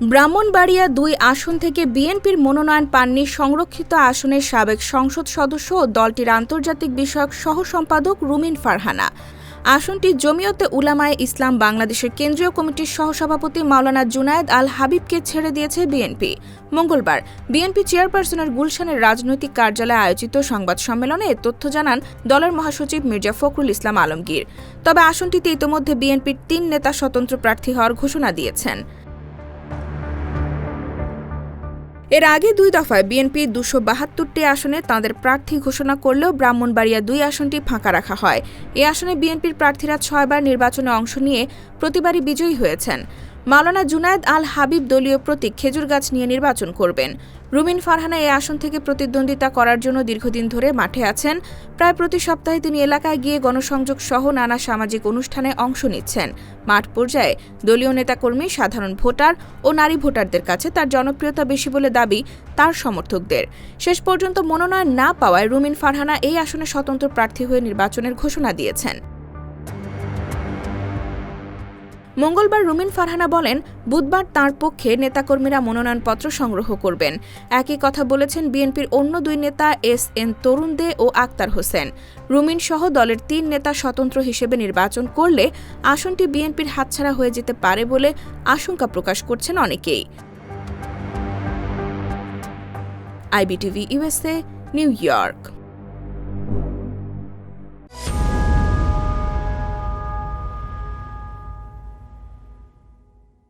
ব্রাহ্মণবাড়িয়া ২ আসন থেকে বিএনপির মনোনয়ন পাননি সংরক্ষিত আসনের সাবেক সংসদ সদস্য ও দলটির আন্তর্জাতিক বিষয়ক সহ-সম্পাদক রুমিন ফারহানা। আসনটি জমিয়তে উলামায়ে ইসলাম বাংলাদেশের কেন্দ্রীয় কমিটির সহসভাপতি মাওলানা জুনায়েদ আল হাবিবকে ছেড়ে দিয়েছে বিএনপি। মঙ্গলবার বিএনপি চেয়ারপারসনের গুলশানের রাজনৈতিক কার্যালয়ে আয়োজিত সংবাদ সম্মেলনে এ তথ্য জানান দলের মহাসচিব মির্জা ফখরুল ইসলাম আলমগীর। তবে আসনটিতে ইতোমধ্যে বিএনপির ৩ নেতা স্বতন্ত্র প্রার্থী হওয়ার ঘোষণা দিয়েছেন। এর আগে ২ দফায় বিএনপি ২৭২টি আসনে তাঁদের প্রার্থী ঘোষণা করলেও ব্রাহ্মণবাড়িয়া ২ আসনটি ফাঁকা রাখা হয়। এ আসনে বিএনপির প্রার্থীরা ৬ বার নির্বাচনে অংশ নিয়ে প্রতিবারই বিজয়ী হয়েছেন। মাওলানা জুনায়েদ আল হাবিব দলীয় প্রতীক খেজুর গাছ নিয়ে নির্বাচন করবেন। রুমিন ফারহানা এই আসন থেকে প্রতিদ্বন্দ্বিতা করার জন্য দীর্ঘদিন ধরে মাঠে আছেন। প্রায় প্রতি সপ্তাহে তিনি এলাকায় গিয়ে গণসংযোগ সহ নানা সামাজিক অনুষ্ঠানে অংশ নিচ্ছেন। মাঠ পর্যায়ে দলীয় নেতাকর্মী, সাধারণ ভোটার ও নারী ভোটারদের কাছে তার জনপ্রিয়তা বেশি বলে দাবি তার সমর্থকদের। শেষ পর্যন্ত মনোনয়ন না পাওয়ায় রুমিন ফারহানা এই আসনে স্বতন্ত্র প্রার্থী হয়ে নির্বাচনের ঘোষণা দিয়েছেন। মঙ্গলবার রুমিন ফারহানা বলেন, বুধবার তাঁর পক্ষে নেতাকর্মীরা মনোনয়নপত্র সংগ্রহ করবেন। একই কথা বলেছেন বিএনপির অন্য ২ নেতা এস.এন. তরুণ দে ও আক্তার হোসেন। রুমিন সহ দলের ৩ নেতা স্বতন্ত্র হিসেবে নির্বাচন করলে আসনটি বিএনপির হাতছাড়া হয়ে যেতে পারে বলে আশঙ্কা প্রকাশ করছেন অনেকেই। IBTV USA, new York.